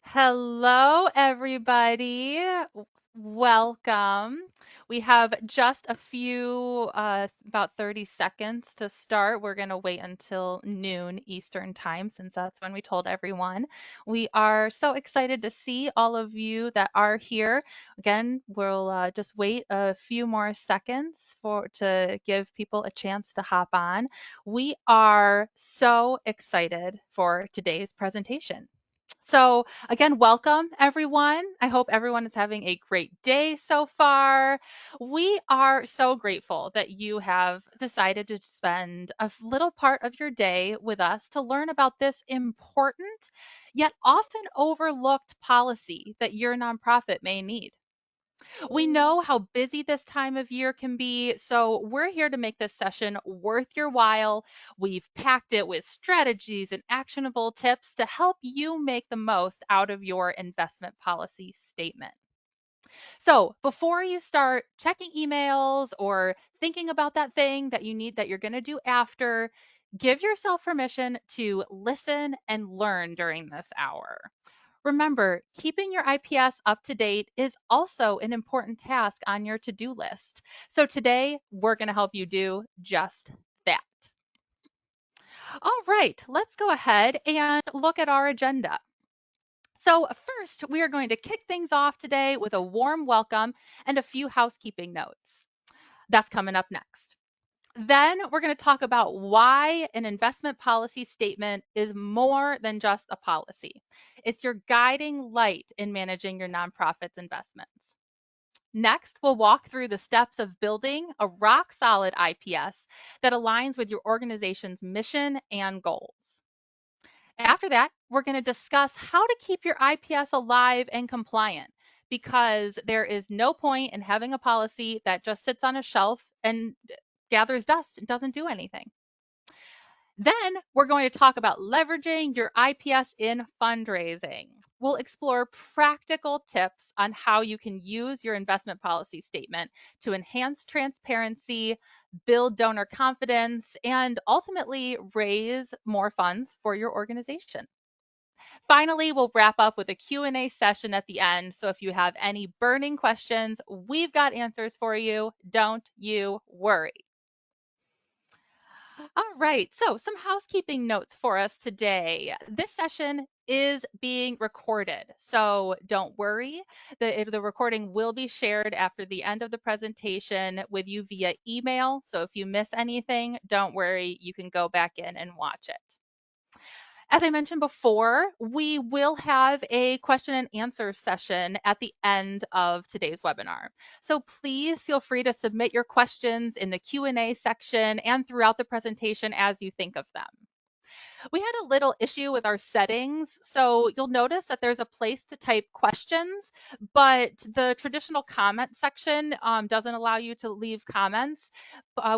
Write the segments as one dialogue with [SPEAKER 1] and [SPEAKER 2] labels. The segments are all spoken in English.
[SPEAKER 1] Hello, everybody. Welcome. We have just a few, about 30 seconds to start. We're going to wait until noon Eastern time since that's when we told everyone. We are so excited to see all of you that are here. Again, we'll just wait a few more seconds to give people a chance to hop on. We are so excited for today's presentation. So, again, welcome everyone. I hope everyone is having a great day so far. We are so grateful that you have decided to spend a little part of your day with us to learn about this important yet often overlooked policy that your nonprofit may need. We know how busy this time of year can be, so we're here to make this session worth your while. We've packed it with strategies and actionable tips to help you make the most out of your investment policy statement. So, before you start checking emails or thinking about that thing that you need that you're going to do after, give yourself permission to listen and learn during this hour. Remember, keeping your IPS up to date is also an important task on your to do list. So today, we're going to help you do just that. All right, let's go ahead and look at our agenda. So, first, we are going to kick things off today with a warm welcome and a few housekeeping notes. That's coming up next. Then we're going to talk about why an investment policy statement is more than just a policy. It's your guiding light in managing your nonprofit's investments. Next, we'll walk through the steps of building a rock solid IPS that aligns with your organization's mission and goals. After that, we're going to discuss how to keep your IPS alive and compliant because there is no point in having a policy that just sits on a shelf and gathers dust and doesn't do anything. Then we're going to talk about leveraging your IPS in fundraising. We'll explore practical tips on how you can use your investment policy statement to enhance transparency, build donor confidence, and ultimately raise more funds for your organization. Finally, we'll wrap up with a Q&A session at the end. So if you have any burning questions, we've got answers for you. Don't you worry. All right, so some housekeeping notes for us today. This session is being recorded, so don't worry. The recording will be shared after the end of the presentation with you via email. So if you miss anything, don't worry, you can go back in and watch it. As I mentioned before, we will have a question and answer session at the end of today's webinar. So please feel free to submit your questions in the Q&A section and throughout the presentation as you think of them. We had a little issue with our settings, so you'll notice that there's a place to type questions, but the traditional comment section doesn't allow you to leave comments.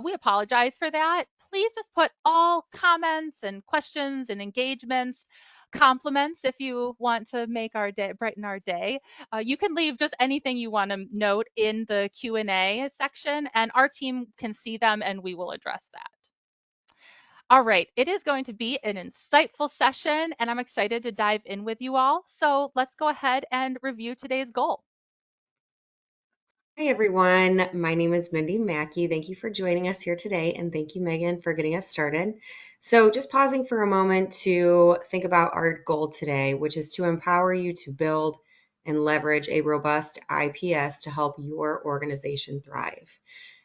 [SPEAKER 1] We apologize for that. Please just put all comments and questions and engagements, compliments if you want to make our day, brighten our day. You can leave just anything you want to note in the Q&A section, and our team can see them and we will address that. All right, it is going to be an insightful session, and I'm excited to dive in with you all. So let's go ahead and review today's goal.
[SPEAKER 2] Hi everyone, my name is Mindy Mackey. Thank you for joining us here today, and thank you, Megan, for getting us started. So just pausing for a moment to think about our goal today, which is to empower you to build and leverage a robust IPS to help your organization thrive.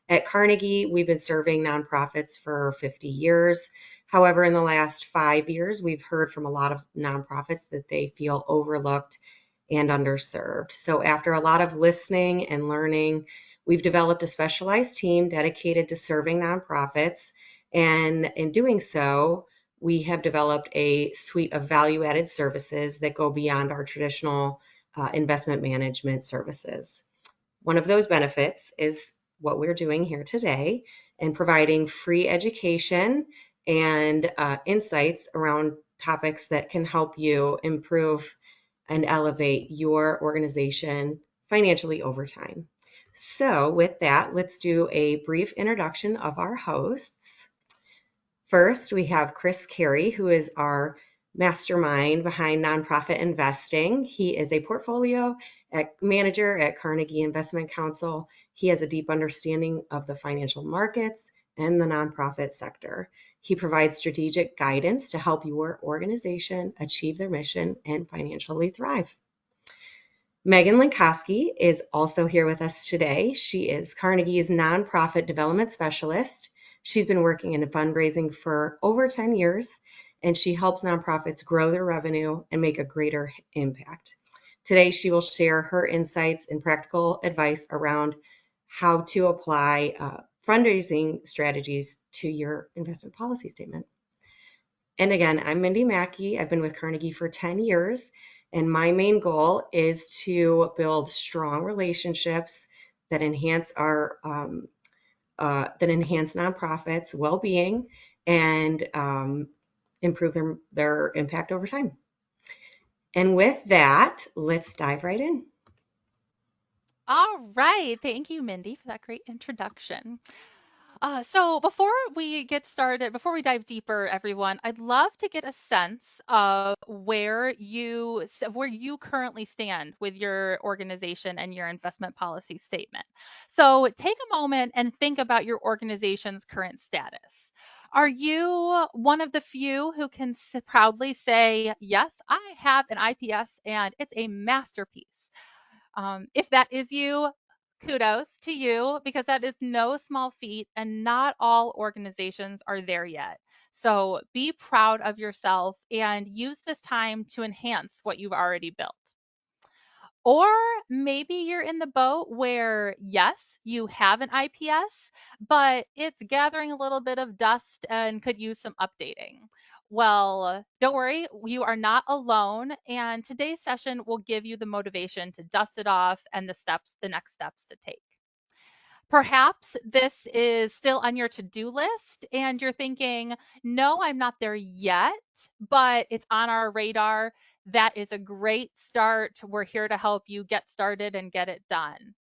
[SPEAKER 2] At Carnegie, we've been serving nonprofits for 50 years. However, in the last 5 years, we've heard from a lot of nonprofits that they feel overlooked and underserved. So after a lot of listening and learning, we've developed a specialized team dedicated to serving nonprofits. And in doing so, we have developed a suite of value-added services that go beyond our traditional investment management services. One of those benefits is what we're doing here today and providing free education and insights around topics that can help you improve and elevate your organization financially over time. So with that, let's do a brief introduction of our hosts. First, we have Carey, who is our mastermind behind nonprofit investing. He is a portfolio manager at Carnegie Investment Council. He has a deep understanding of the financial markets and the nonprofit sector. He provides strategic guidance to help your organization achieve their mission and financially thrive. Megan Lencoski is also here with us today. She is Carnegie's nonprofit development specialist. She's been working in fundraising for over 10 years, and she helps nonprofits grow their revenue and make a greater impact. Today, she will share her insights and practical advice around how to apply fundraising strategies to your investment policy statement. And again, I'm Mindy Mackey. I've been with Carnegie for 10 years, and my main goal is to build strong relationships that enhance nonprofits' well-being and improve their impact over time. And with that, let's dive right in.
[SPEAKER 1] All right. Thank you, Mindy, for that great introduction. So before we get started, before we dive deeper, everyone, I'd love to get a sense of where you currently stand with your organization and your investment policy statement. So take a moment and think about your organization's current status. Are you one of the few who can proudly say, yes, I have an IPS and it's a masterpiece? If that is you, kudos to you because that is no small feat and not all organizations are there yet. So be proud of yourself and use this time to enhance what you've already built. Or maybe you're in the boat where, yes, you have an IPS, but it's gathering a little bit of dust and could use some updating. Well, don't worry, you are not alone. And today's session will give you the motivation to dust it off and the next steps to take. Perhaps this is still on your to-do list and you're thinking, no, I'm not there yet, but it's on our radar. That is a great start. We're here to help you get started and get it done.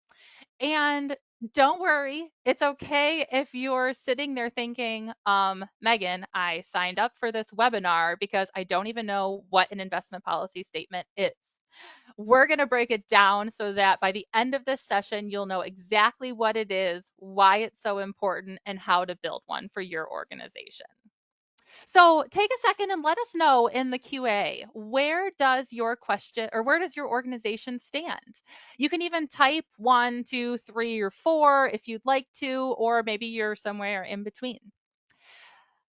[SPEAKER 1] And don't worry, it's okay if you're sitting there thinking, Megan, I signed up for this webinar because I don't even know what an investment policy statement is. We're going to break it down so that by the end of this session, you'll know exactly what it is, why it's so important, and how to build one for your organization. So take a second and let us know in the QA, where does your question or where does your organization stand? You can even type 1, 2, 3, or 4 if you'd like to, or maybe you're somewhere in between.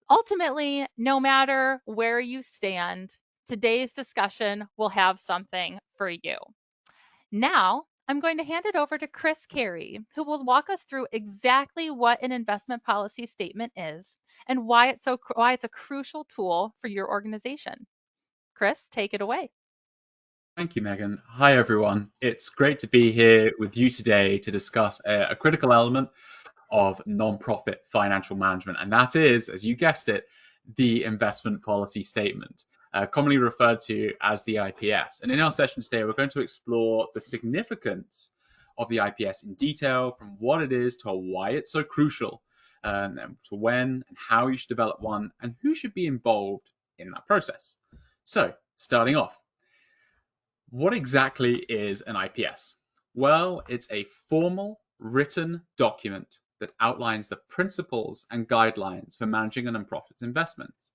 [SPEAKER 1] Ultimately, no matter where you stand, today's discussion will have something for you. Now, I'm going to hand it over to Carey, who will walk us through exactly what an investment policy statement is and why it's a crucial tool for your organization. Chris, take it away.
[SPEAKER 3] Thank you, Megan. Hi, everyone. It's great to be here with you today to discuss a critical element of nonprofit financial management, and that is, as you guessed it, the investment policy statement, commonly referred to as the IPS. And in our session today, we're going to explore the significance of the IPS in detail, from what it is to why it's so crucial, to when and how you should develop one, and who should be involved in that process. So, starting off, what exactly is an IPS? Well, it's a formal written document that outlines the principles and guidelines for managing a nonprofit's investments.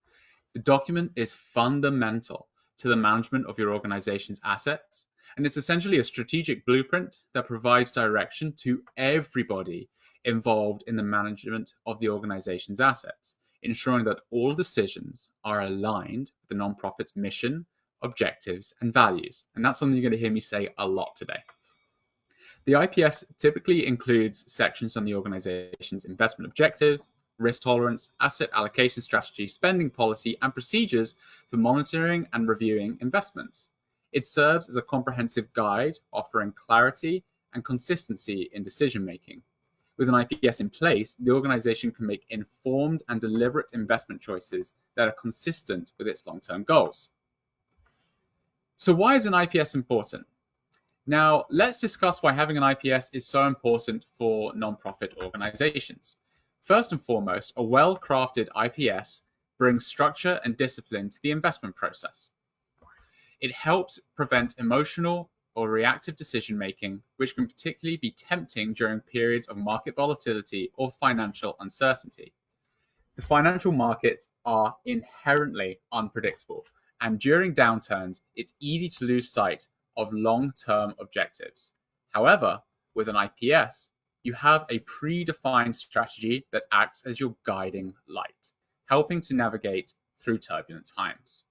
[SPEAKER 3] The document is fundamental to the management of your organization's assets, and it's essentially a strategic blueprint that provides direction to everybody involved in the management of the organization's assets, ensuring that all decisions are aligned with the nonprofit's mission, objectives, and values. And that's something you're going to hear me say a lot today. The IPS typically includes sections on the organization's investment objectives, risk tolerance, asset allocation strategy, spending policy, and procedures for monitoring and reviewing investments. It serves as a comprehensive guide offering clarity and consistency in decision making. With an IPS in place, the organization can make informed and deliberate investment choices that are consistent with its long-term goals. So why is an IPS important? Now, let's discuss why having an IPS is so important for nonprofit organizations. First and foremost, a well-crafted IPS brings structure and discipline to the investment process. It helps prevent emotional or reactive decision making, which can particularly be tempting during periods of market volatility or financial uncertainty. The financial markets are inherently unpredictable, and during downturns, it's easy to lose sight of long-term objectives. However, with an IPS, you have a predefined strategy that acts as your guiding light, helping to navigate through turbulent times.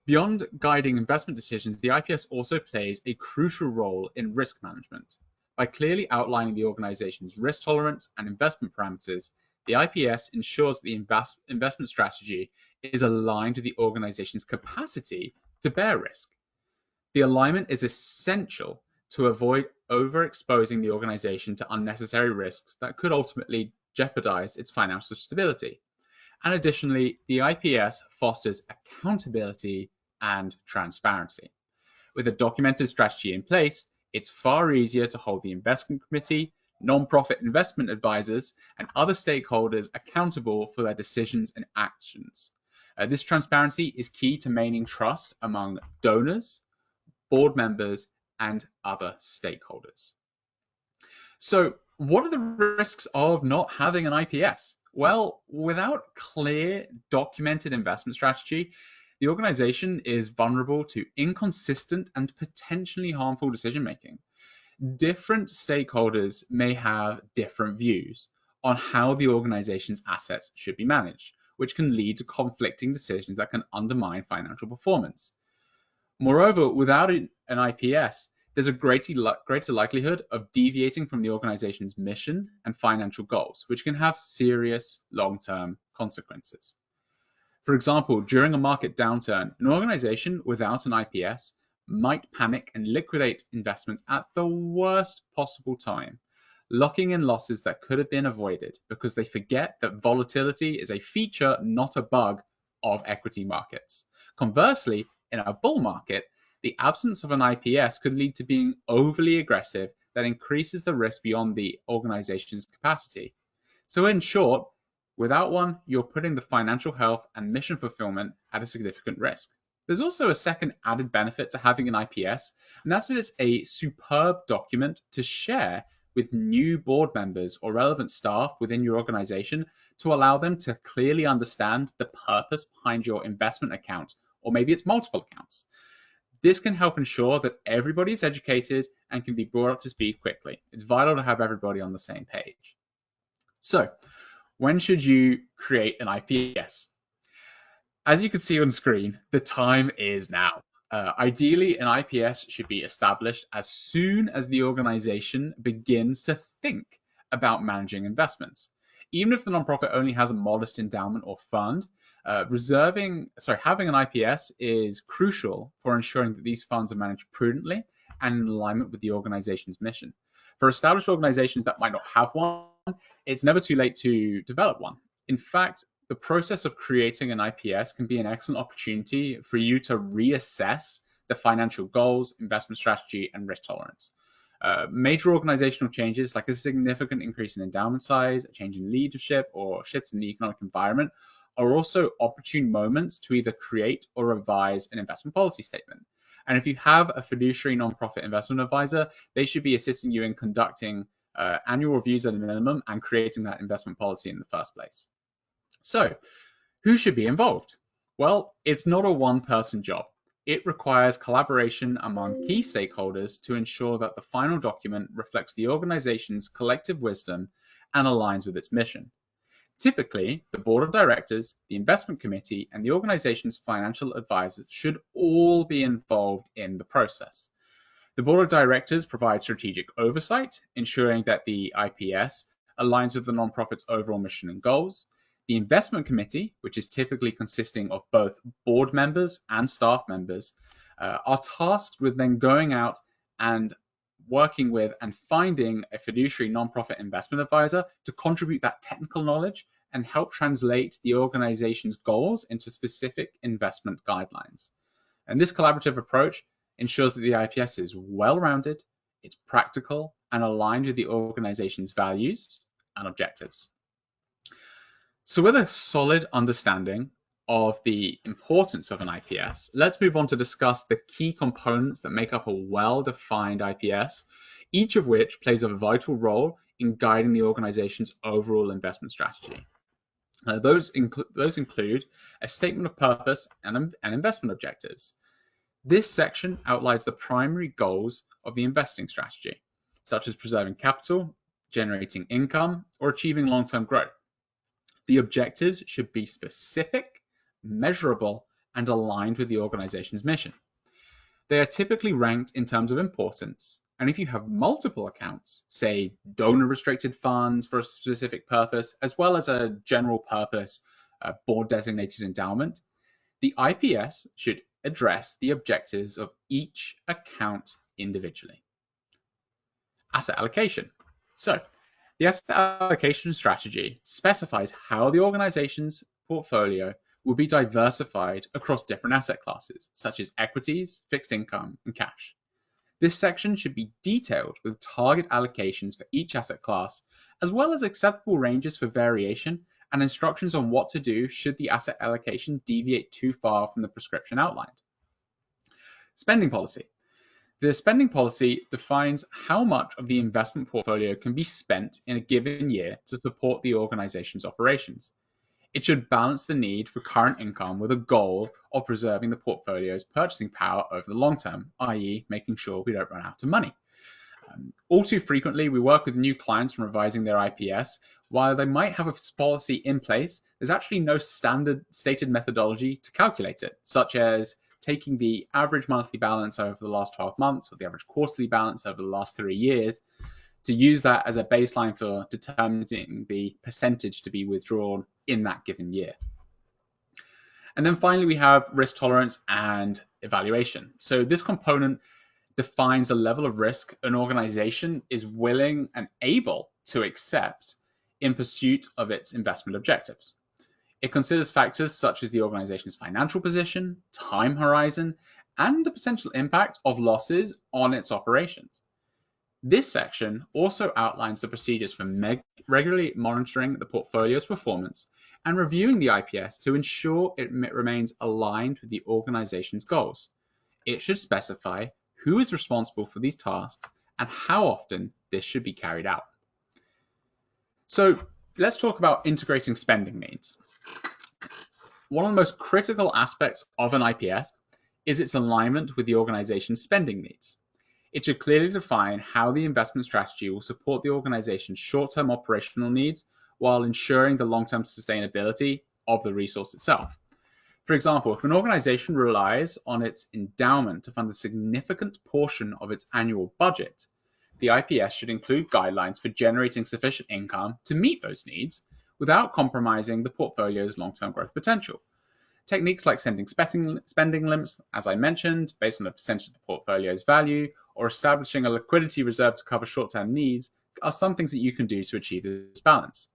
[SPEAKER 3] Beyond guiding investment decisions, the IPS also plays a crucial role in risk management. By clearly outlining the organization's risk tolerance and investment parameters, the IPS ensures that the investment strategy is aligned with the organization's capacity to bear risk. The alignment is essential to avoid overexposing the organization to unnecessary risks that could ultimately jeopardize its financial stability. And additionally, the IPS fosters accountability and transparency. With a documented strategy in place, it's far easier to hold the investment committee, non-profit investment advisors, and other stakeholders accountable for their decisions and actions. This transparency is key to maintaining trust among donors, board members, and other stakeholders. So, what are the risks of not having an IPS? Well, without clear, documented investment strategy, the organization is vulnerable to inconsistent and potentially harmful decision making. Different stakeholders may have different views on how the organization's assets should be managed, which can lead to conflicting decisions that can undermine financial performance. Moreover, without an IPS, there's a greater likelihood of deviating from the organization's mission and financial goals, which can have serious long-term consequences. For example, during a market downturn, an organization without an IPS might panic and liquidate investments at the worst possible time, locking in losses that could have been avoided because they forget that volatility is a feature, not a bug, of equity markets. Conversely, in a bull market, the absence of an IPS could lead to being overly aggressive that increases the risk beyond the organization's capacity. So in short, without one, you're putting the financial health and mission fulfillment at a significant risk. There's also a second added benefit to having an IPS, and that's that it's a superb document to share with new board members or relevant staff within your organization to allow them to clearly understand the purpose behind your investment account, or maybe it's multiple accounts. This can help ensure that everybody is educated and can be brought up to speed quickly. It's vital to have everybody on the same page. So, when should you create an IPS? As you can see on screen, the time is now. Ideally, an IPS should be established as soon as the organization begins to think about managing investments. Even if the nonprofit only has a modest endowment or fund, having an IPS is crucial for ensuring that these funds are managed prudently and in alignment with the organization's mission. For established organizations that might not have one, it's never too late to develop one. In fact, the process of creating an IPS can be an excellent opportunity for you to reassess the financial goals, investment strategy, and risk tolerance. Major organizational changes like a significant increase in endowment size, a change in leadership, or shifts in the economic environment are also opportune moments to either create or revise an investment policy statement. And if you have a fiduciary nonprofit investment advisor, they should be assisting you in conducting annual reviews at a minimum and creating that investment policy in the first place. So, who should be involved? Well, it's not a one-person job. It requires collaboration among key stakeholders to ensure that the final document reflects the organization's collective wisdom and aligns with its mission. Typically, the board of directors, the investment committee, and the organization's financial advisors should all be involved in the process. The board of directors provides strategic oversight, ensuring that the IPS aligns with the nonprofit's overall mission and goals. The investment committee, which is typically consisting of both board members and staff members, are tasked with then going out and working with and finding a fiduciary nonprofit investment advisor to contribute that technical knowledge and help translate the organization's goals into specific investment guidelines. And this collaborative approach ensures that the IPS is well-rounded, it's practical, and aligned with the organization's values and objectives. So with a solid understanding of the importance of an IPS, let's move on to discuss the key components that make up a well-defined IPS, each of which plays a vital role in guiding the organization's overall investment strategy. Those include a statement of purpose and investment objectives. This section outlines the primary goals of the investing strategy, such as preserving capital, generating income, or achieving long-term growth. The objectives should be specific, measurable, and aligned with the organization's mission. They are typically ranked in terms of importance, and if you have multiple accounts, say donor-restricted funds for a specific purpose, as well as a general purpose board-designated endowment, the IPS should address the objectives of each account individually. Asset allocation. So, the asset allocation strategy specifies how the organization's portfolio will be diversified across different asset classes, such as equities, fixed income, and cash. This section should be detailed with target allocations for each asset class, as well as acceptable ranges for variation and instructions on what to do should the asset allocation deviate too far from the prescription outlined. Spending policy. The spending policy defines how much of the investment portfolio can be spent in a given year to support the organization's operations. It should balance the need for current income with a goal of preserving the portfolio's purchasing power over the long term, i.e., making sure we don't run out of money. All too frequently, we work with new clients on revising their IPS. While they might have a policy in place, there's actually no standard stated methodology to calculate it, such as taking the average monthly balance over the last 12 months or the average quarterly balance over the last 3 years to use that as a baseline for determining the percentage to be withdrawn in that given year. And then finally, we have risk tolerance and evaluation. So this component defines the level of risk an organization is willing and able to accept in pursuit of its investment objectives. It considers factors such as the organization's financial position, time horizon, and the potential impact of losses on its operations. This section also outlines the procedures for regularly monitoring the portfolio's performance and reviewing the IPS to ensure it remains aligned with the organization's goals. It should specify who is responsible for these tasks and how often this should be carried out. So let's talk about integrating spending needs. One of the most critical aspects of an IPS is its alignment with the organization's spending needs. It should clearly define how the investment strategy will support the organization's short-term operational needs while ensuring the long-term sustainability of the resource itself. For example, if an organization relies on its endowment to fund a significant portion of its annual budget, the IPS should include guidelines for generating sufficient income to meet those needs without compromising the portfolio's long-term growth potential. Techniques like setting spending limits, as I mentioned, based on a percentage of the portfolio's value, or establishing a liquidity reserve to cover short-term needs are some things that you can do to achieve this balance.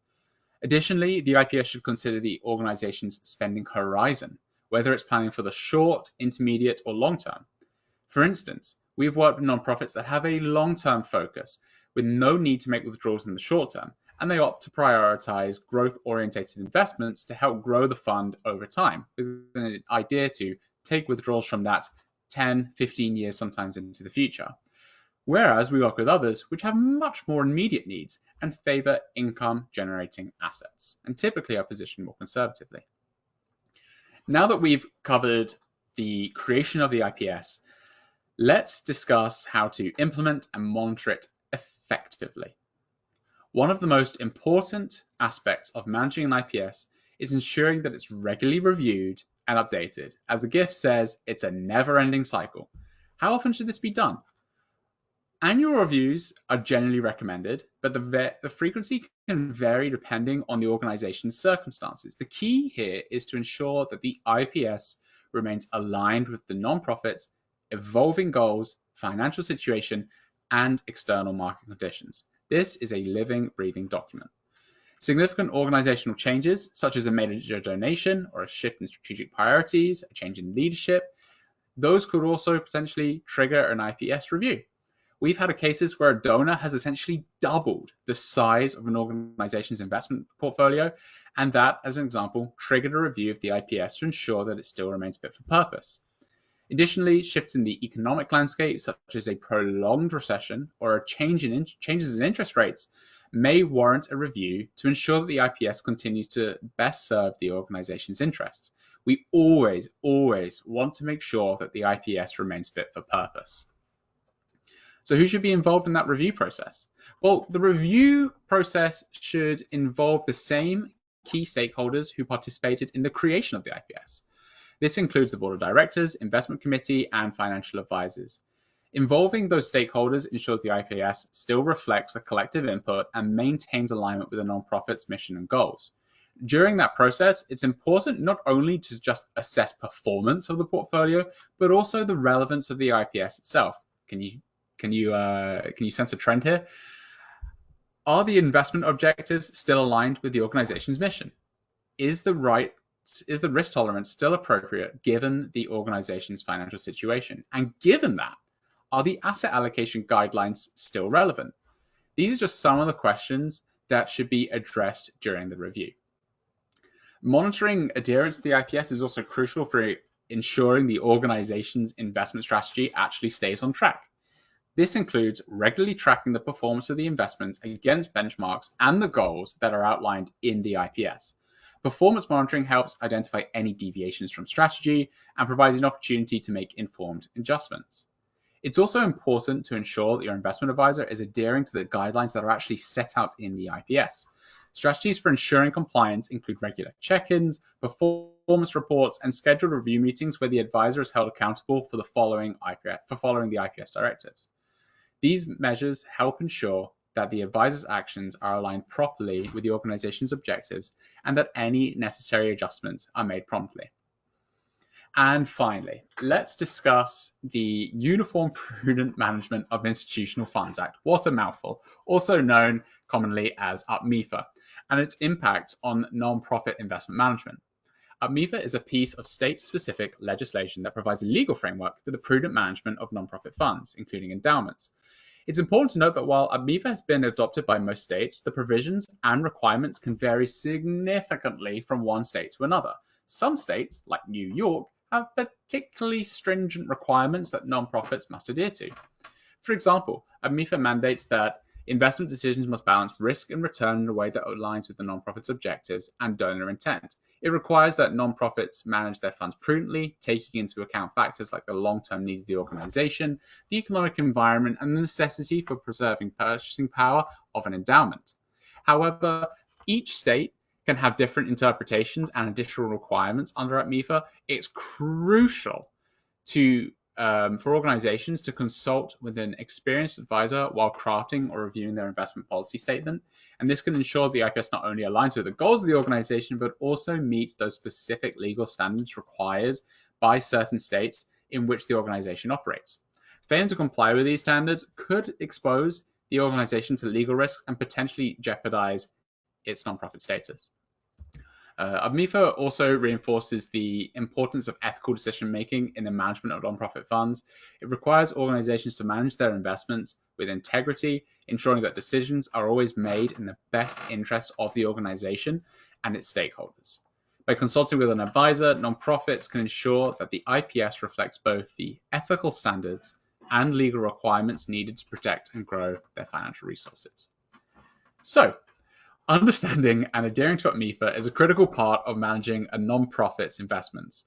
[SPEAKER 3] Additionally, the IPS should consider the organization's spending horizon, whether it's planning for the short, intermediate, or long term. For instance, we've worked with nonprofits that have a long-term focus with no need to make withdrawals in the short term, and they opt to prioritize growth-oriented investments to help grow the fund over time, with an idea to take withdrawals from that 10, 15 years sometimes into the future. Whereas we work with others which have much more immediate needs and favor income-generating assets, and typically are positioned more conservatively. Now that we've covered the creation of the IPS, let's discuss how to implement and monitor it effectively. One of the most important aspects of managing an IPS is ensuring that it's regularly reviewed and updated. As the gift says, it's a never-ending cycle. How often should this be done? Annual reviews are generally recommended, but the frequency can vary depending on the organization's circumstances. The key here is to ensure that the IPS remains aligned with the nonprofit's evolving goals, financial situation, and external market conditions. This is a living, breathing document. Significant organizational changes, such as a major donation or a shift in strategic priorities, a change in leadership, those could also potentially trigger an IPS review. We've had cases where a donor has essentially doubled the size of an organization's investment portfolio, and that, as an example, triggered a review of the IPS to ensure that it still remains fit for purpose. Additionally, shifts in the economic landscape, such as a prolonged recession or a changes in interest rates, may warrant a review to ensure that the IPS continues to best serve the organization's interests. We always want to make sure that the IPS remains fit for purpose. So, who should be involved in that review process? Well, the review process should involve the same key stakeholders who participated in the creation of the IPS. This includes the board of directors, investment committee, and financial advisors. Involving those stakeholders ensures the IPS still reflects the collective input and maintains alignment with the nonprofit's mission and goals. During that process, it's important not only to just assess performance of the portfolio, but also the relevance of the IPS itself. Can you sense a trend here? Are the investment objectives still aligned with the organization's mission? Is the risk tolerance still appropriate given the organization's financial situation? And given that, are the asset allocation guidelines still relevant? These are just some of the questions that should be addressed during the review. Monitoring adherence to the IPS is also crucial for ensuring the organization's investment strategy actually stays on track. This includes regularly tracking the performance of the investments against benchmarks and the goals that are outlined in the IPS. Performance monitoring helps identify any deviations from strategy and provides an opportunity to make informed adjustments. It's also important to ensure that your investment advisor is adhering to the guidelines that are actually set out in the IPS. Strategies for ensuring compliance include regular check-ins, performance reports, and scheduled review meetings where the advisor is held accountable for following the IPS directives. These measures help ensure that the advisor's actions are aligned properly with the organization's objectives and that any necessary adjustments are made promptly. And finally, let's discuss the Uniform Prudent Management of Institutional Funds Act, what a mouthful, also known commonly as UPMIFA, and its impact on non-profit investment management. UPMIFA is a piece of state-specific legislation that provides a legal framework for the prudent management of non-profit funds, including endowments. It's important to note that while UPMIFA has been adopted by most states, the provisions and requirements can vary significantly from one state to another. Some states, like New York, have particularly stringent requirements that nonprofits must adhere to. For example, UPMIFA mandates that investment decisions must balance risk and return in a way that aligns with the nonprofit's objectives and donor intent. It requires that nonprofits manage their funds prudently, taking into account factors like the long-term needs of the organization, the economic environment, and the necessity for preserving purchasing power of an endowment. However, each state can have different interpretations and additional requirements under UPMIFA. It's crucial for organizations to consult with an experienced advisor while crafting or reviewing their investment policy statement. And this can ensure the IPS not only aligns with the goals of the organization, but also meets those specific legal standards required by certain states in which the organization operates. Failing to comply with these standards could expose the organization to legal risks and potentially jeopardize its nonprofit status. UPMIFA also reinforces the importance of ethical decision-making in the management of nonprofit funds. It requires organizations to manage their investments with integrity, ensuring that decisions are always made in the best interest of the organization and its stakeholders. By consulting with an advisor, nonprofits can ensure that the IPS reflects both the ethical standards and legal requirements needed to protect and grow their financial resources. So, understanding and adhering to UPMIFA is a critical part of managing a nonprofit's investments.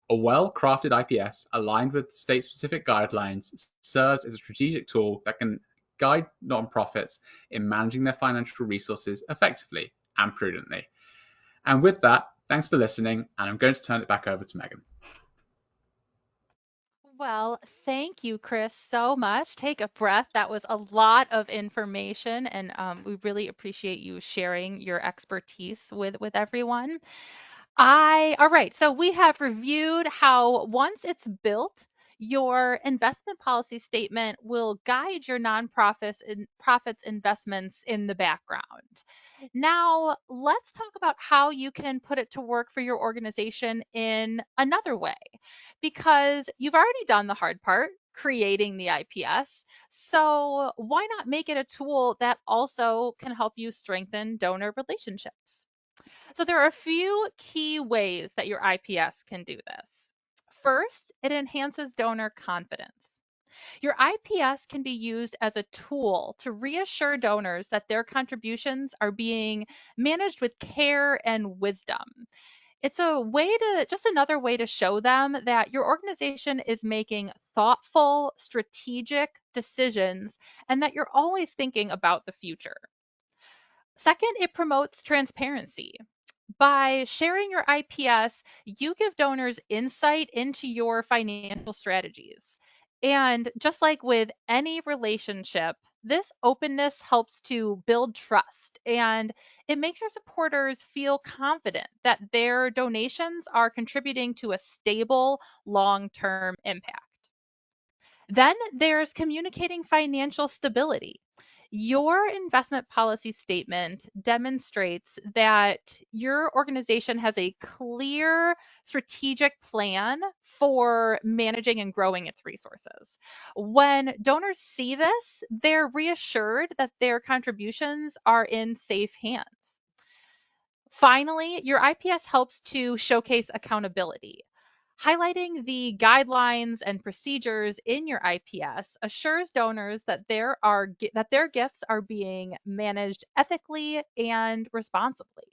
[SPEAKER 3] A well-crafted IPS aligned with state-specific guidelines serves as a strategic tool that can guide nonprofits in managing their financial resources effectively and prudently. And with that, thanks for listening, and I'm going to turn it back over to Megan.
[SPEAKER 1] Well, thank you, Chris, so much. Take a breath. That was a lot of information, and we really appreciate you sharing your expertise with everyone. All right, so we have reviewed how once it's built, your investment policy statement will guide your nonprofits profits investments in the background. Now, let's talk about how you can put it to work for your organization in another way, because you've already done the hard part, creating the IPS. So why not make it a tool that also can help you strengthen donor relationships? So there are a few key ways that your IPS can do this. First, it enhances donor confidence. Your IPS can be used as a tool to reassure donors that their contributions are being managed with care and wisdom. It's a way to just another way to show them that your organization is making thoughtful, strategic decisions and that you're always thinking about the future. Second, it promotes transparency. By sharing your IPS, you give donors insight into your financial strategies. And just like with any relationship, this openness helps to build trust and it makes your supporters feel confident that their donations are contributing to a stable long term impact. Then there's communicating financial stability. Your investment policy statement demonstrates that your organization has a clear strategic plan for managing and growing its resources. When donors see this, they're reassured that their contributions are in safe hands. Finally, your IPS helps to showcase accountability. Highlighting the guidelines and procedures in your IPS assures donors that their gifts are being managed ethically and responsibly.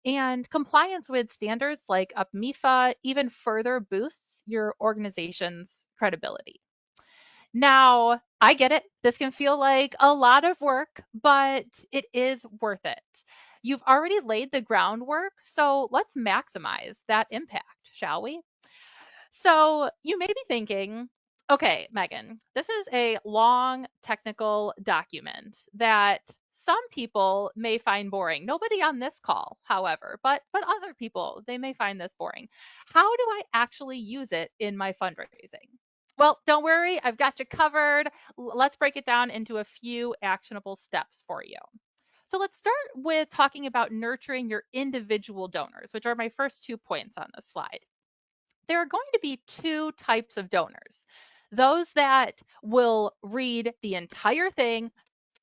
[SPEAKER 1] And compliance with standards like UPMIFA even further boosts your organization's credibility. Now, I get it. This can feel like a lot of work, but it is worth it. You've already laid the groundwork, so let's maximize that impact, shall we? So you may be thinking, okay, Megan, this is a long technical document that some people may find boring. Nobody on this call, however, but other people, they may find this boring. How do I actually use it in my fundraising? Well, don't worry, I've got you covered. Let's break it down into a few actionable steps for you. So let's start with talking about nurturing your individual donors, which are my first 2 points on this slide. There are going to be two types of donors. Those that will read the entire thing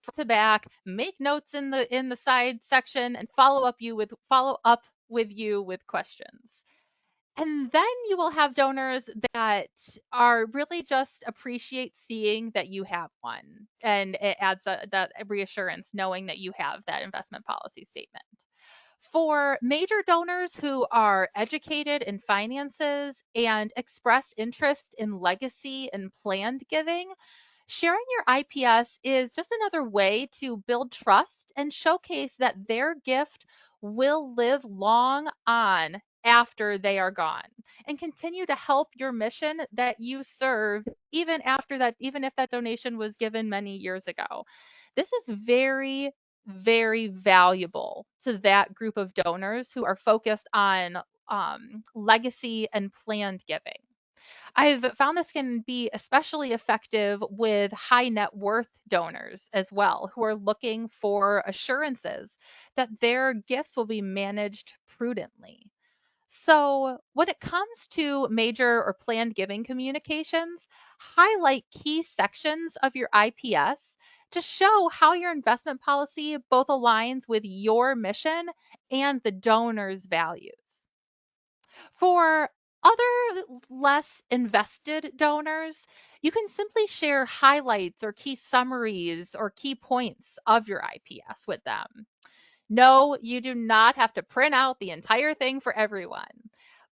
[SPEAKER 1] front to back, make notes in the side section, and follow up with you with questions. And then you will have donors that are really just appreciate seeing that you have one. And it adds that reassurance knowing that you have that investment policy statement. For major donors who are educated in finances and express interest in legacy and planned giving, sharing your IPS is just another way to build trust and showcase that their gift will live long on after they are gone and continue to help your mission that you serve even if that donation was given many years ago. This is very very valuable to that group of donors who are focused on legacy and planned giving. I've found this can be especially effective with high net worth donors as well, who are looking for assurances that their gifts will be managed prudently. So, when it comes to major or planned giving communications, highlight key sections of your IPS to show how your investment policy both aligns with your mission and the donor's values. For other less invested donors, you can simply share highlights or key summaries or key points of your IPS with them. No, you do not have to print out the entire thing for everyone,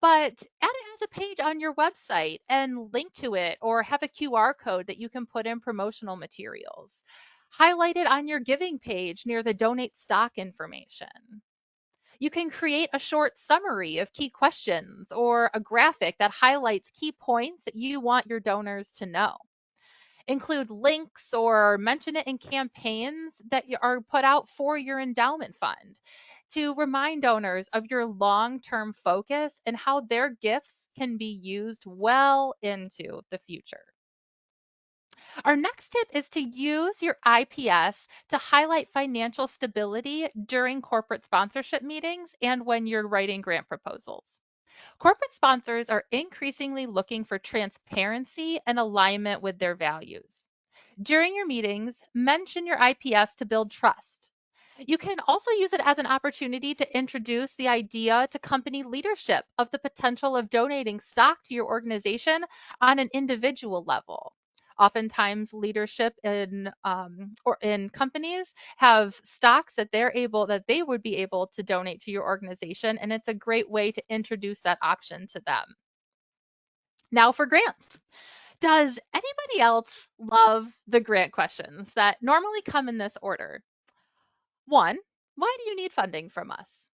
[SPEAKER 1] but add it as a page on your website and link to it or have a QR code that you can put in promotional materials. Highlight it on your giving page near the donate stock information. You can create a short summary of key questions or a graphic that highlights key points that you want your donors to know. Include links or mention it in campaigns that are put out for your endowment fund to remind donors of your long term focus and how their gifts can be used well into the future. Our next tip is to use your IPS to highlight financial stability during corporate sponsorship meetings and when you're writing grant proposals. Corporate sponsors are increasingly looking for transparency and alignment with their values. During your meetings, mention your IPS to build trust. You can also use it as an opportunity to introduce the idea to company leadership of the potential of donating stock to your organization on an individual level. Oftentimes, leadership in companies have stocks that they would be able to donate to your organization, and it's a great way to introduce that option to them. Now for grants. Does anybody else love the grant questions that normally come in this order? One, why do you need funding from us?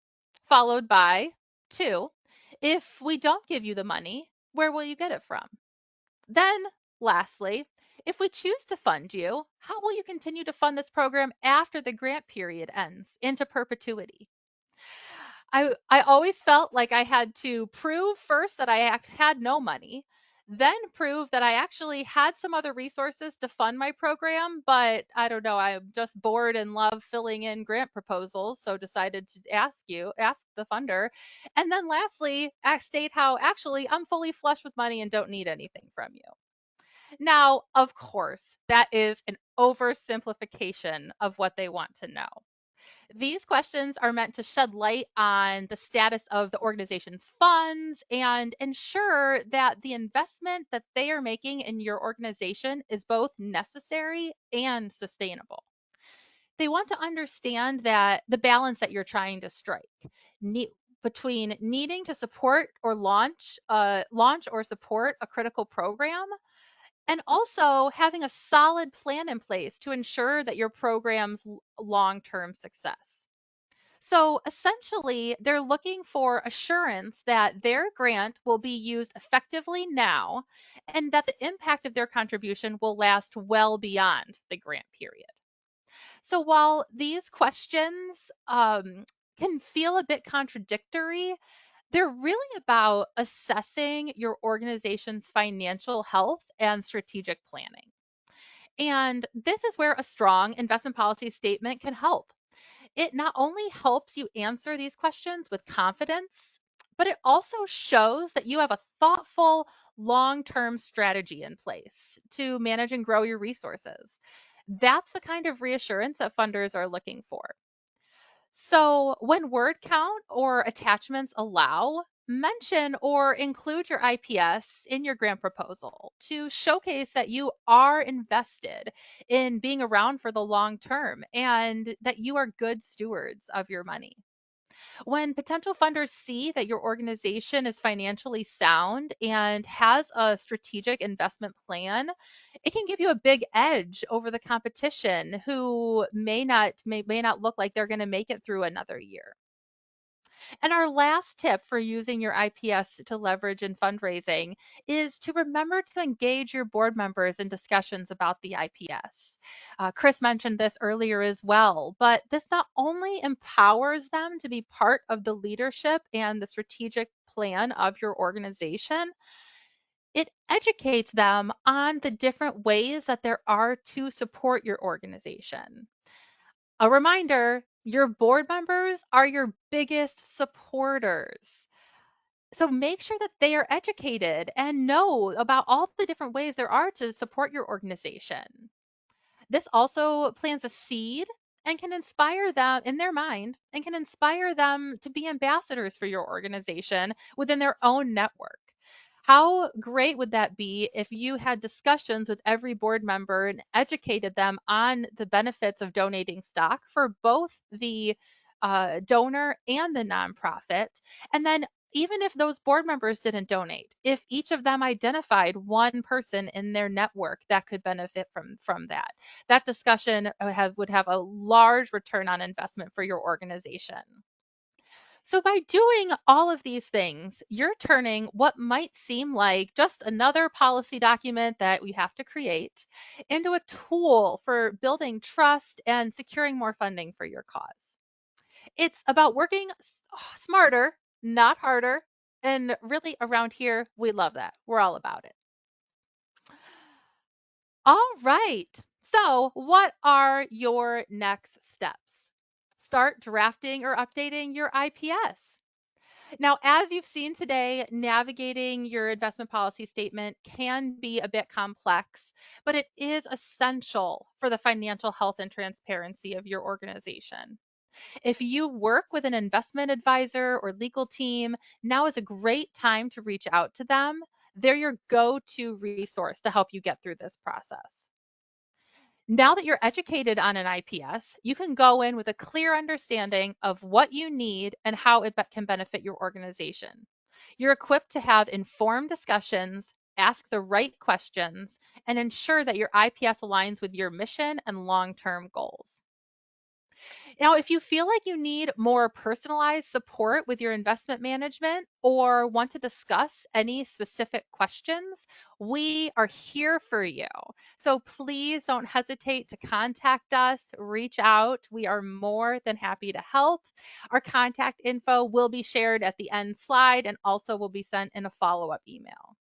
[SPEAKER 1] Followed by two, if we don't give you the money, where will you get it from? Then, lastly, if we choose to fund you, how will you continue to fund this program after the grant period ends into perpetuity? I always felt like I had to prove first that I had no money, then prove that I actually had some other resources to fund my program, but I don't know, I'm just bored and love filling in grant proposals, so decided to ask the funder. And then lastly, state how actually I'm fully flush with money and don't need anything from you. Now, of course, that is an oversimplification of what they want to know. These questions are meant to shed light on the status of the organization's funds and ensure that the investment that they are making in your organization is both necessary and sustainable. They want to understand that the balance that you're trying to strike ne- between needing to support or launch or support a critical program and also having a solid plan in place to ensure that your program's long-term success. So essentially, they're looking for assurance that their grant will be used effectively now and that the impact of their contribution will last well beyond the grant period. So while these questions can feel a bit contradictory, they're really about assessing your organization's financial health and strategic planning. And this is where a strong investment policy statement can help. It not only helps you answer these questions with confidence, but it also shows that you have a thoughtful long term strategy in place to manage and grow your resources. That's the kind of reassurance that funders are looking for. So, when word count or attachments allow, mention or include your IPS in your grant proposal to showcase that you are invested in being around for the long term and that you are good stewards of your money. When potential funders see that your organization is financially sound and has a strategic investment plan, it can give you a big edge over the competition who may not look like they're going to make it through another year. And our last tip for using your IPS to leverage in fundraising is to remember to engage your board members in discussions about the IPS. Chris mentioned this earlier as well, but this not only empowers them to be part of the leadership and the strategic plan of your organization, it educates them on the different ways that there are to support your organization. A reminder, your board members are your biggest supporters. So make sure that they are educated and know about all the different ways there are to support your organization. This also plants a seed and can inspire them in their mind and can inspire them to be ambassadors for your organization within their own network. How great would that be if you had discussions with every board member and educated them on the benefits of donating stock for both the donor and the nonprofit? And then even if those board members didn't donate, if each of them identified one person in their network that could benefit from that, that discussion would have a large return on investment for your organization. So, by doing all of these things, you're turning what might seem like just another policy document that we have to create into a tool for building trust and securing more funding for your cause. It's about working smarter, not harder. And really, around here, we love that. We're all about it. All right. So, what are your next steps? Start drafting or updating your IPS. Now, as you've seen today, navigating your investment policy statement can be a bit complex, but it is essential for the financial health and transparency of your organization. If you work with an investment advisor or legal team, now is a great time to reach out to them. They're your go to resource to help you get through this process. Now that you're educated on an IPS, you can go in with a clear understanding of what you need and how it can benefit your organization. You're equipped to have informed discussions, ask the right questions, and ensure that your IPS aligns with your mission and long term goals. Now, if you feel like you need more personalized support with your investment management or want to discuss any specific questions, we are here for you. So please don't hesitate to contact us, reach out. We are more than happy to help. Our contact info will be shared at the end slide and also will be sent in a follow up email.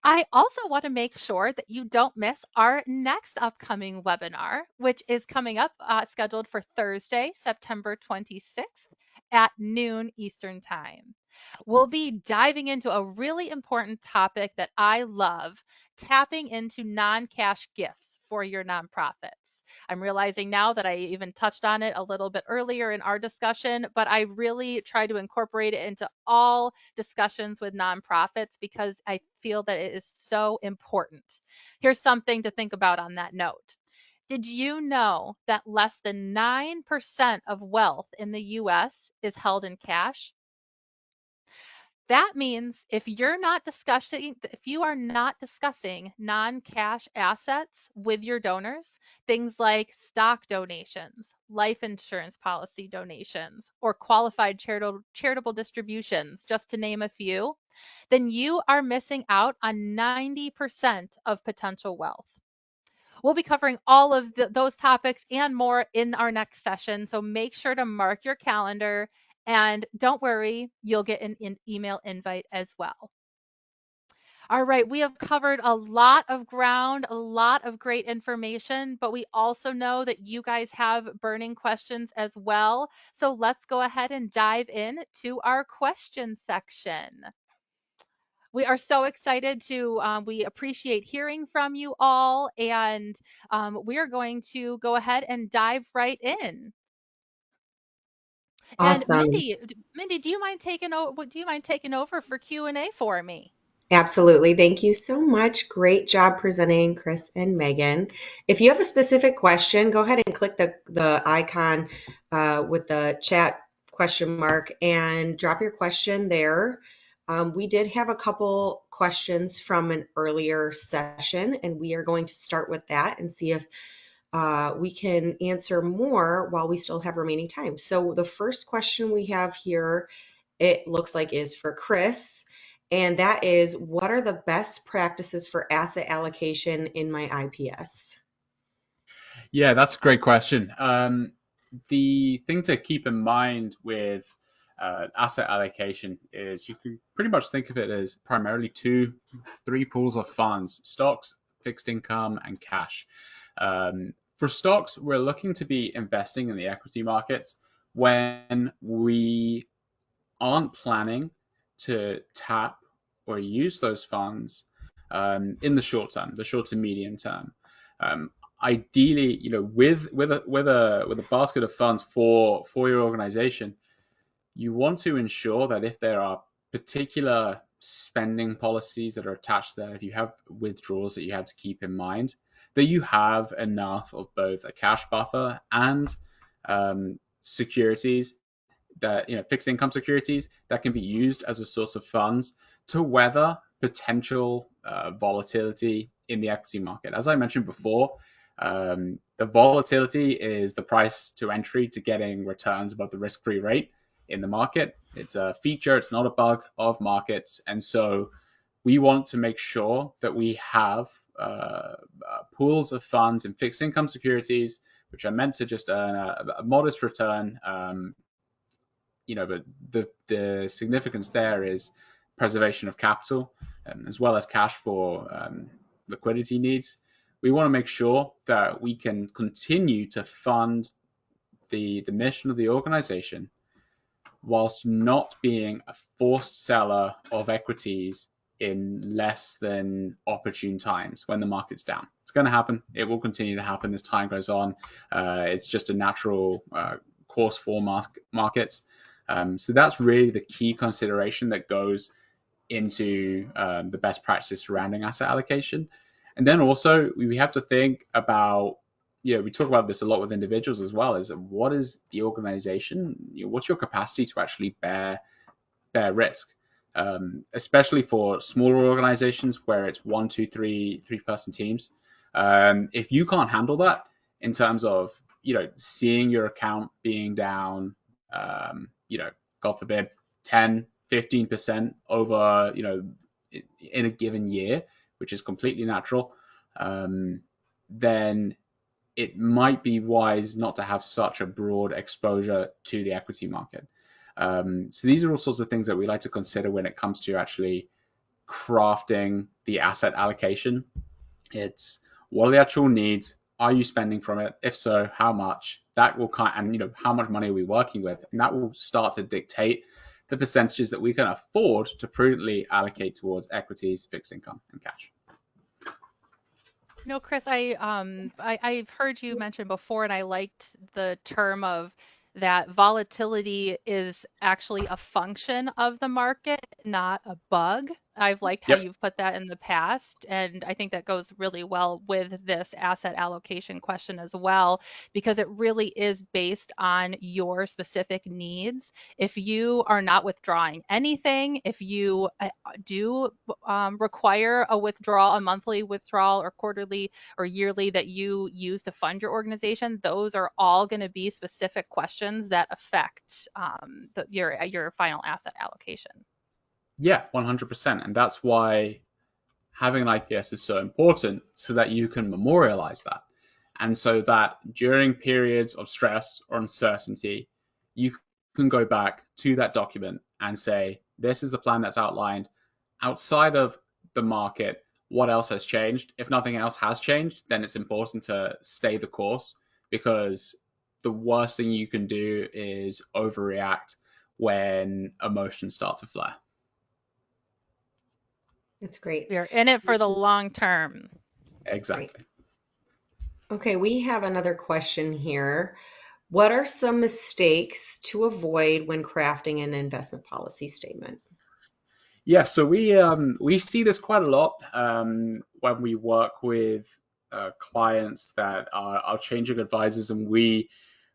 [SPEAKER 1] I also want to make sure that you don't miss our next upcoming webinar, which is coming up scheduled for Thursday, September 26th at noon Eastern Time. We'll be diving into a really important topic that I love, tapping into non-cash gifts for your nonprofits. I'm realizing now that I even touched on it a little bit earlier in our discussion, but I really try to incorporate it into all discussions with nonprofits because I feel that it is so important. Here's something to think about on that note. Did you know that less than 9% of wealth in the US is held in cash? That means if you are not discussing non-cash assets with your donors, things like stock donations, life insurance policy donations, or qualified charitable distributions, just to name a few, then you are missing out on 90% of potential wealth. We'll be covering all of those topics and more in our next session. So make sure to mark your calendar and don't worry, you'll get an email invite as well. All right, we have covered a lot of ground, a lot of great information, but we also know that you guys have burning questions as well. So let's go ahead and dive in to our question section. We are so excited we appreciate hearing from you all, and we are going to go ahead and dive right in. And
[SPEAKER 2] Awesome.
[SPEAKER 1] Mindy, do you mind taking over for Q&A for me?
[SPEAKER 2] Absolutely. Thank you so much. Great job presenting, Chris and Megan. If you have a specific question, go ahead and click the icon with the chat question mark and drop your question there. We did have a couple questions from an earlier session, and we are going to start with that and see if we can answer more while we still have remaining time. So the first question we have here, it looks like is for Chris. And that is, what are the best practices for asset allocation in my IPS?
[SPEAKER 3] Yeah, that's a great question. The thing to keep in mind with asset allocation is you can pretty much think of it as primarily three pools of funds: stocks, fixed income, and cash. For stocks, we're looking to be investing in the equity markets when we aren't planning to tap or use those funds in the short to medium term. Ideally, with a basket of funds for your organization, you want to ensure that if there are particular spending policies that are attached there, if you have withdrawals that you have to keep in mind, that you have enough of both a cash buffer and securities that fixed income securities that can be used as a source of funds to weather potential volatility in the equity market. As I mentioned before, the volatility is the price to entry to getting returns above the risk-free rate in the market. It's a feature, it's not a bug of markets. And so we want to make sure that we have pools of funds in fixed income securities, which are meant to just earn a modest return. But the significance there is preservation of capital, as well as cash for liquidity needs. We want to make sure that we can continue to fund the mission of the organization whilst not being a forced seller of equities in less than opportune times when the market's down. It's going to happen. It will continue to happen as time goes on. It's just a natural course for markets. So that's really the key consideration that goes into the best practices surrounding asset allocation. And then also we have to think about, we talk about this a lot with individuals as well, is what is the organization, what's your capacity to actually bear risk, especially for smaller organizations where it's 1, 2, 3 person teams. If you can't handle that in terms of, seeing your account being down, God forbid, 10, 15% over, in a given year, which is completely natural, then it might be wise not to have such a broad exposure to the equity market. So these are all sorts of things that we like to consider when it comes to actually crafting the asset allocation. It's what are the actual needs? Are you spending from it? If so, how much? That will and how much money are we working with? And that will start to dictate the percentages that we can afford to prudently allocate towards equities, fixed income, and cash.
[SPEAKER 1] Chris, I've heard you mention before, and I liked the term of that volatility is actually a function of the market, not a bug. I've liked how
[SPEAKER 3] Yep.
[SPEAKER 1] you've put that in the past, and I think that goes really well with this asset allocation question as well, because it really is based on your specific needs. If you are not withdrawing anything, if you do require a withdrawal, a monthly withdrawal or quarterly or yearly that you use to fund your organization, those are all going to be specific questions that affect your final asset allocation.
[SPEAKER 3] Yeah, 100%. And that's why having an IPS is so important, so that you can memorialize that. And so that during periods of stress or uncertainty, you can go back to that document and say, this is the plan that's outlined. Outside of the market, what else has changed? If nothing else has changed, then it's important to stay the course, because the worst thing you can do is overreact when emotions start to flare.
[SPEAKER 2] That's great.
[SPEAKER 1] We're in it for the long term.
[SPEAKER 2] Great.
[SPEAKER 3] Exactly.
[SPEAKER 2] Okay, we have another question here. What are some mistakes to avoid when crafting an investment policy statement?
[SPEAKER 3] Yeah, so we see this quite a lot when we work with clients that are changing advisors, and we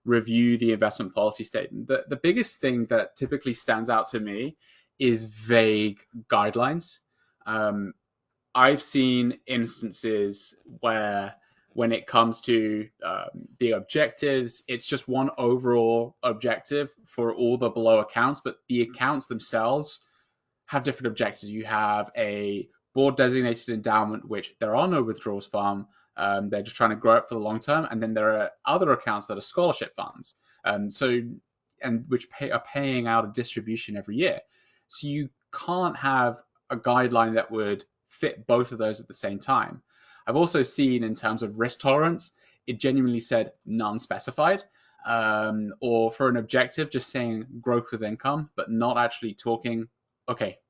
[SPEAKER 3] review the investment policy statement. The biggest thing that typically stands out to me is vague guidelines. Um, I've seen instances where, when it comes to the objectives, it's just one overall objective for all the below accounts, but the accounts themselves have different objectives. You have a board designated endowment, which there are no withdrawals from. They're just trying to grow it for the long term. And then there are other accounts that are scholarship funds. Which are paying out a distribution every year. So you can't have a guideline that would fit both of those at the same time. I've also seen, in terms of risk tolerance, it genuinely said non-specified, or for an objective, just saying growth with income, but not actually talking, okay,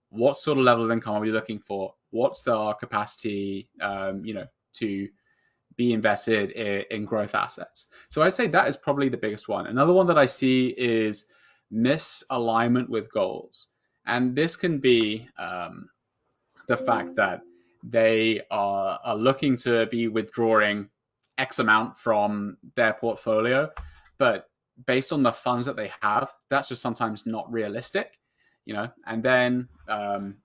[SPEAKER 3] what sort of level of income are we looking for? What's our capacity, to be invested in growth assets? So I'd say that is probably the biggest one. Another one that I see is misalignment with goals. And this can be the fact that they are looking to be withdrawing X amount from their portfolio, but based on the funds that they have, that's just sometimes not realistic. And then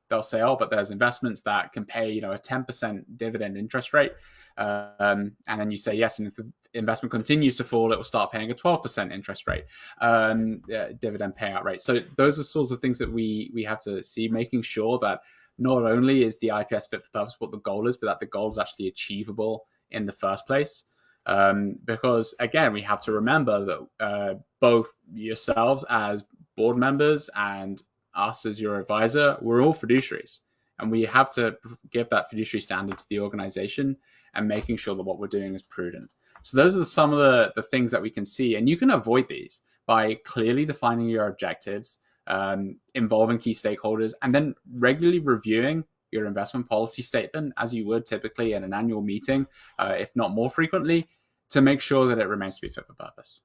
[SPEAKER 3] they'll say, oh, but there's investments that can pay, a 10% dividend interest rate. And then you say, yes, and if the investment continues to fall, it will start paying a 12% interest rate, dividend payout rate. So those are sorts of things that we have to see, making sure that not only is the IPS fit for purpose what the goal is, but that the goal is actually achievable in the first place. Because again, we have to remember that both yourselves as board members and us as your advisor, we're all fiduciaries, and we have to give that fiduciary standard to the organization and making sure that what we're doing is prudent. So those are some of the things that we can see, and you can avoid these by clearly defining your objectives, involving key stakeholders, and then regularly reviewing your investment policy statement as you would typically in an annual meeting, if not more frequently, to make sure that it remains to be fit for purpose.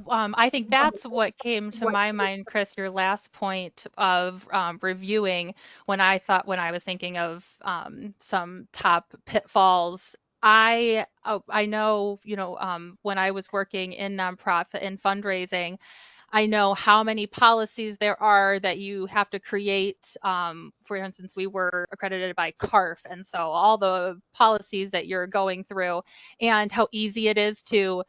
[SPEAKER 1] I think that's what came to my mind, Chris, your last point of reviewing when I was thinking of some top pitfalls. I know, when I was working in nonprofit and fundraising, I know how many policies there are that you have to create. For instance, we were accredited by CARF, and so all the policies that you're going through, and how easy it is to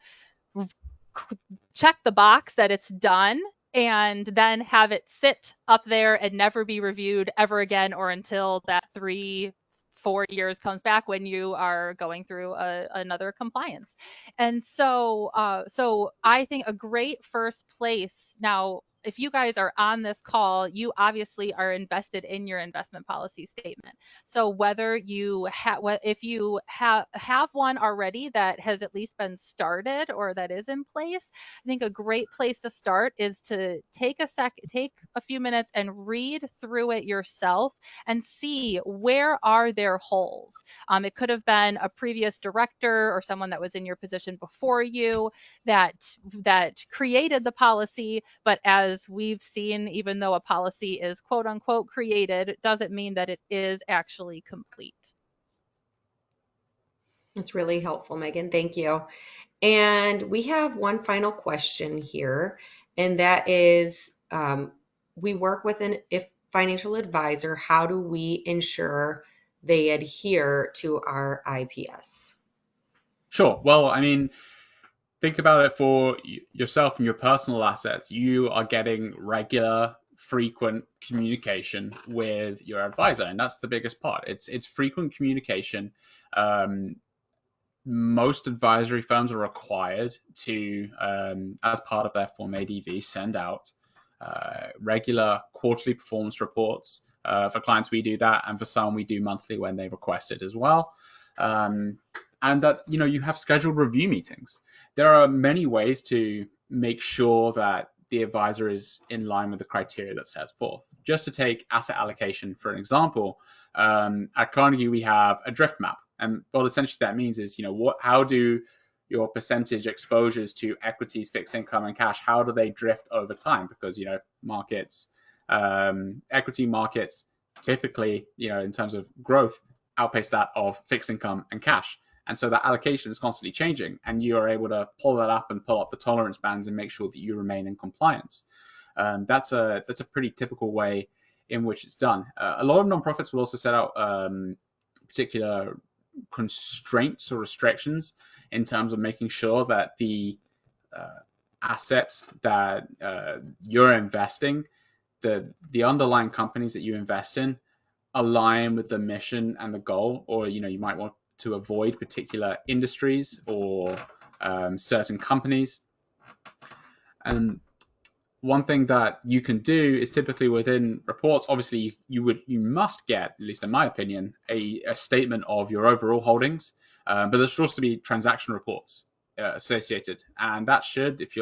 [SPEAKER 1] check the box that it's done and then have it sit up there and never be reviewed ever again, or until that 3 4 years comes back when you are going through another compliance. And so I think a great first place now, if you guys are on this call, you obviously are invested in your investment policy statement. So whether you have, if you have one already that has at least been started or that is in place, I think a great place to start is to take a few minutes and read through it yourself and see where are there holes. It could have been a previous director or someone that was in your position before you that created the policy, but as we've seen, even though a policy is quote unquote created, it doesn't mean that it is actually complete.
[SPEAKER 2] That's really helpful, Megan. Thank you. And we have one final question here, and that is, we work with an if financial advisor. How do we ensure they adhere to our IPS?
[SPEAKER 3] Sure. Well, I mean, think about it for yourself and your personal assets. You are getting regular, frequent communication with your advisor, and that's the biggest part. It's frequent communication. Um, Most advisory firms are required to, as part of their Form ADV, send out regular quarterly performance reports. For clients, we do that, and for some, we do monthly when they request it as well. Um, and that you have scheduled review meetings. There are many ways to make sure that the advisor is in line with the criteria that's set forth. Just to take asset allocation for an example, at Carnegie we have a drift map, and what essentially that means is how do your percentage exposures to equities, fixed income, and cash, how do they drift over time? Because markets, equity markets typically, in terms of growth, outpace that of fixed income and cash. And so that allocation is constantly changing, and you are able to pull that up and pull up the tolerance bands and make sure that you remain in compliance. That's a pretty typical way in which it's done. A lot of nonprofits will also set out particular constraints or restrictions in terms of making sure that the assets that you're investing, the underlying companies that you invest in, align with the mission and the goal, or you might want to avoid particular industries or certain companies. And one thing that you can do is typically within reports, obviously you must get, at least in my opinion, a statement of your overall holdings, but there should also be transaction reports associated, and that should, if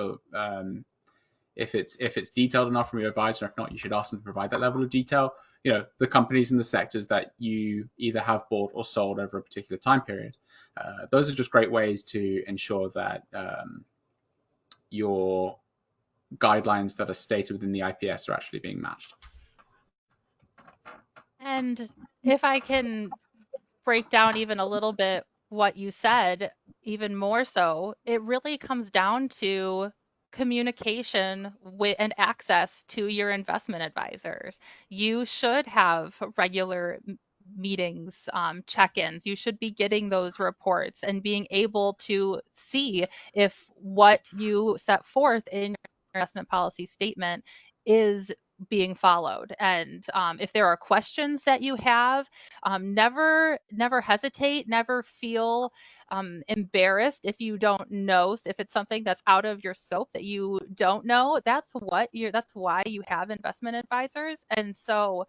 [SPEAKER 3] it's detailed enough from your advisor. If not, you should ask them to provide that level of detail. The companies and the sectors that you either have bought or sold over a particular time period. Those are just great ways to ensure that your guidelines that are stated within the IPS are actually being matched.
[SPEAKER 1] And if I can break down even a little bit what you said, even more so, it really comes down to communication with and access to your investment advisors. You should have regular meetings, check-ins. You should be getting those reports and being able to see if what you set forth in your investment policy statement is being followed. And if there are questions that you have, never hesitate, never feel embarrassed if you don't know, if it's something that's out of your scope that you don't know. That's why you have investment advisors. And so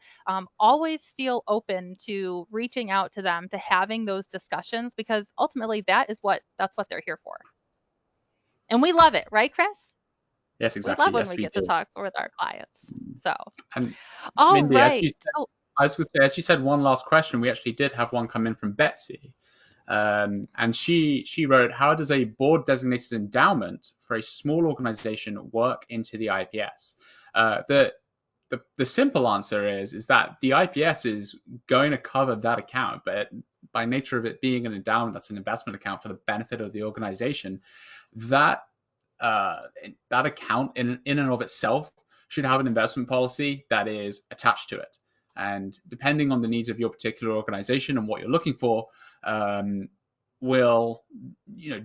[SPEAKER 1] always feel open to reaching out to them, to having those discussions, because ultimately that's what they're here for. And we love it, right, Chris?
[SPEAKER 3] Yes,
[SPEAKER 1] We
[SPEAKER 3] exactly.
[SPEAKER 1] love when
[SPEAKER 3] Yes,
[SPEAKER 1] we
[SPEAKER 3] we
[SPEAKER 1] get to
[SPEAKER 3] do.
[SPEAKER 1] talk with our clients. So,
[SPEAKER 3] And
[SPEAKER 1] all
[SPEAKER 3] Mindy,
[SPEAKER 1] right. Oh,
[SPEAKER 3] I was going to say, as you said, one last question. We actually did have one come in from Betsy, and she wrote, "How does a board designated endowment for a small organization work into the IPS?" The simple answer is that the IPS is going to cover that account, but by nature of it being an endowment, that's an investment account for the benefit of the organization. That uh, that account in and of itself should have an investment policy that is attached to it. And depending on the needs of your particular organization and what you're looking for, will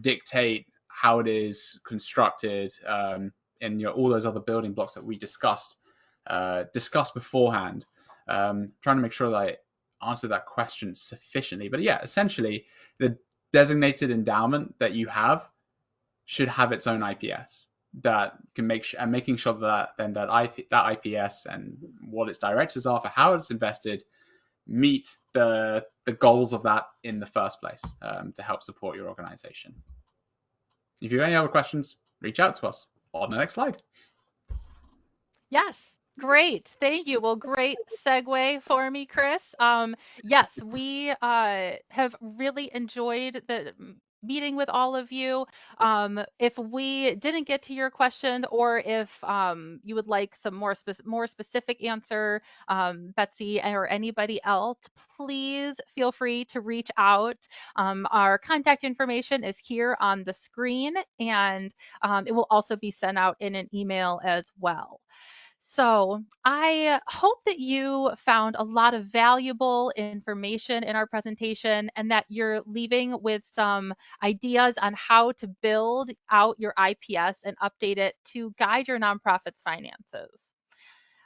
[SPEAKER 3] dictate how it is constructed, and all those other building blocks that we discussed beforehand. Trying to make sure that I answer that question sufficiently. But yeah, essentially, the designated endowment that you have should have its own IPS that can and making sure that then that IPS and what its directors are for how it's invested meet the goals of that in the first place, to help support your organization. If you have any other questions, reach out to us on the next slide.
[SPEAKER 1] yes. Great. Thank you. Well, great segue for me, Chris. Yes, we have really enjoyed the meeting with all of you. If we didn't get to your question, or if you would like some more specific answer, Betsy or anybody else, please feel free to reach out. Our contact information is here on the screen, and it will also be sent out in an email as well. So, I hope that you found a lot of valuable information in our presentation, and that you're leaving with some ideas on how to build out your IPS and update it to guide your nonprofit's finances.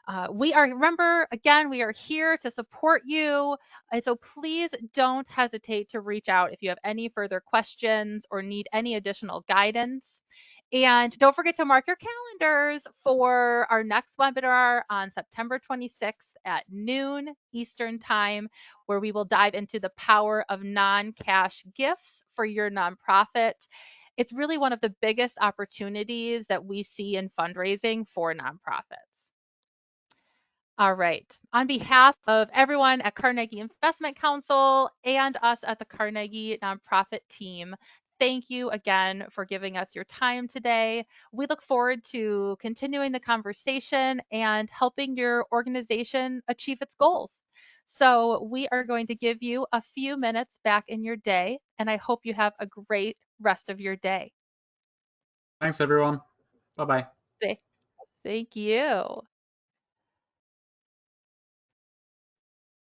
[SPEAKER 1] Remember, again, we are here to support you. And so please don't hesitate to reach out if you have any further questions or need any additional guidance. And don't forget to mark your calendars for our next webinar on September 26th at noon Eastern Time, where we will dive into the power of non cash gifts for your nonprofit. It's really one of the biggest opportunities that we see in fundraising for nonprofits. All right. On behalf of everyone at Carnegie Investment Council and us at the Carnegie Nonprofit Team, thank you again for giving us your time today. We look forward to continuing the conversation and helping your organization achieve its goals. So, we are going to give you a few minutes back in your day, and I hope you have a great rest of your day.
[SPEAKER 3] Thanks, everyone. Bye bye.
[SPEAKER 1] Thank you.